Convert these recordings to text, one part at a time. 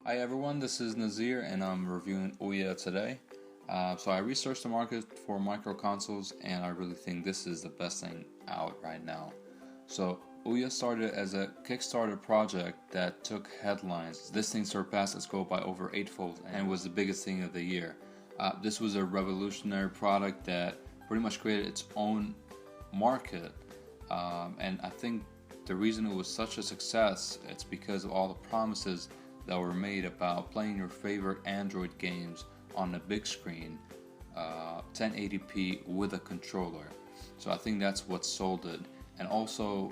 Hi everyone, this is Nazir and I'm reviewing Ouya today. So I researched the market for micro consoles and I really think this is the best thing out right now. So Ouya started as a Kickstarter project that took headlines. This thing surpassed its goal by over 8-fold and was the biggest thing of the year. This was a revolutionary product that pretty much created its own market, and I think the reason it was such a success, it's because of all the promises that were made about playing your favorite Android games on a big screen, 1080p with a controller. So I think that's what sold it, and also,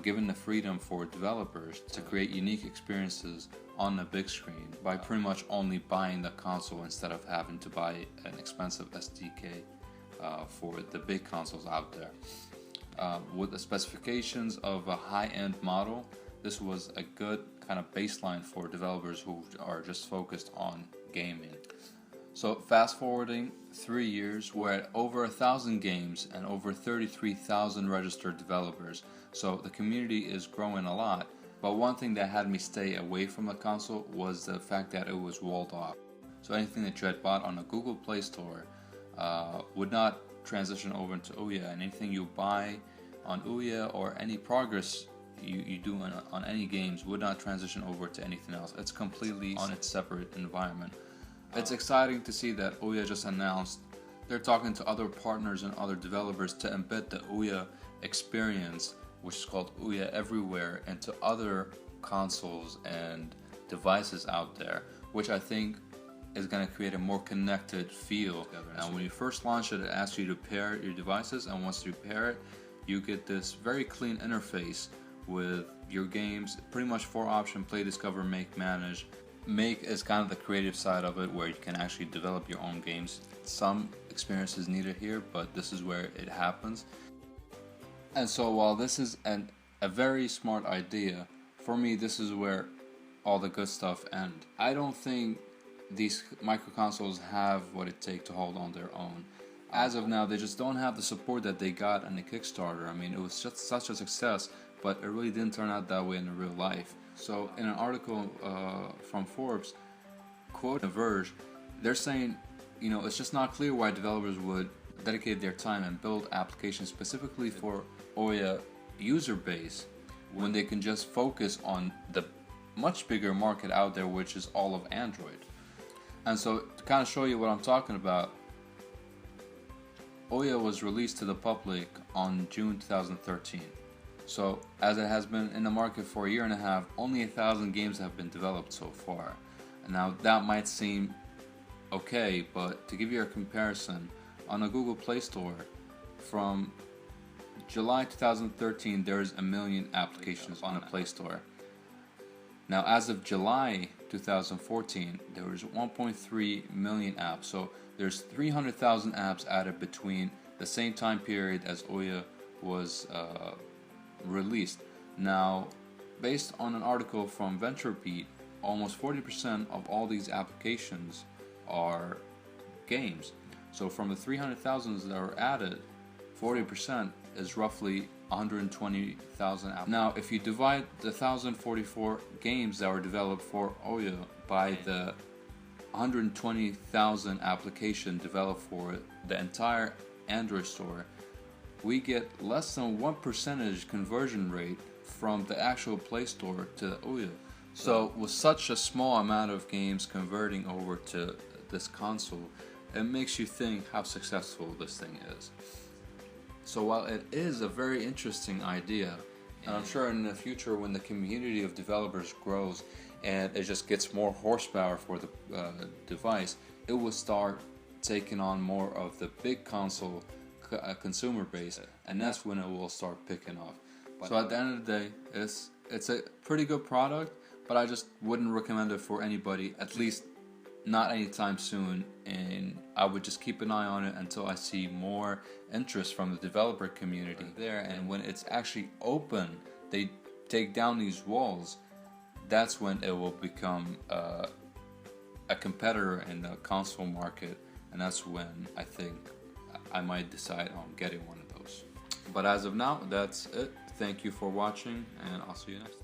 given the freedom for developers to create unique experiences on the big screen by pretty much only buying the console instead of having to buy an expensive SDK for the big consoles out there. With the specifications of a high-end model, this was a good kind of baseline for developers who are just focused on gaming. So fast forwarding 3 years, we're at over 1,000 games and over 33,000 registered developers. So the community is growing a lot. But one thing that had me stay away from the console was the fact that it was walled off. So anything that you had bought on a Google Play Store would not transition over into Ouya, and anything you buy on Ouya or any progress you do on any games would not transition over to anything else. It's completely on its separate environment. It's exciting to see that Ouya just announced they're talking to other partners and other developers to embed the Ouya experience, which is called Ouya Everywhere, into other consoles and devices out there, which I think is going to create a more connected feel. Now when you first launch it, it asks you to pair your devices, and once you pair it, you get this very clean interface with your games. Pretty much 4-option: play, discover, make, manage. Make is kind of the creative side of it, where you can actually develop your own games. Some experience is needed here, but this is where it happens. And so while this is a very smart idea, for me this is where all the good stuff ends. I don't think these micro consoles have what it takes to hold on their own. As of now, they just don't have the support that they got in the Kickstarter. I mean, it was just such a success, but it really didn't turn out that way in real life. So in an article from Forbs, quote The Verge, they're saying, it's just not clear why developers would dedicate their time and build applications specifically for Ouya user base when they can just focus on the much bigger market out there, which is all of Android. And so to kind of show you what I'm talking about, Ouya was released to the public on June 2013. So as it has been in the market for a year and a half, only 1,000 games have been developed so far. And now that might seem okay, but to give you a comparison, on a Google Play Store from July 2013, there's 1 million applications on a Play Store. Now as of July 2014, there was 1.3 million apps. So there's 300,000 apps added between the same time period as Ouya was released. Now, based on an article from VentureBeat, almost 40% of all these applications are games. So from the 300,000 that were added, 40% is roughly 120,000 apps. Now, if you divide the 1,044 games that were developed for Ouya by the 120,000 applications developed for the entire Android store, we get less than 1% conversion rate from the actual Play Store to Ouya. So with such a small amount of games converting over to this console, it makes you think how successful this thing is. So while it is a very interesting idea, and I'm sure in the future when the community of developers grows and it just gets more horsepower for the device, it will start taking on more of the big console consumer base, and that's when it will start picking off. So at the end of the day, it's a pretty good product, but I just wouldn't recommend it for anybody, at least not anytime soon, and I would just keep an eye on it until I see more interest from the developer community there. And when it's actually open, they take down these walls, that's when it will become a competitor in the console market, and that's when I think I might decide on getting one of those. But as of now, that's it. Thank you for watching, and I'll see you next time.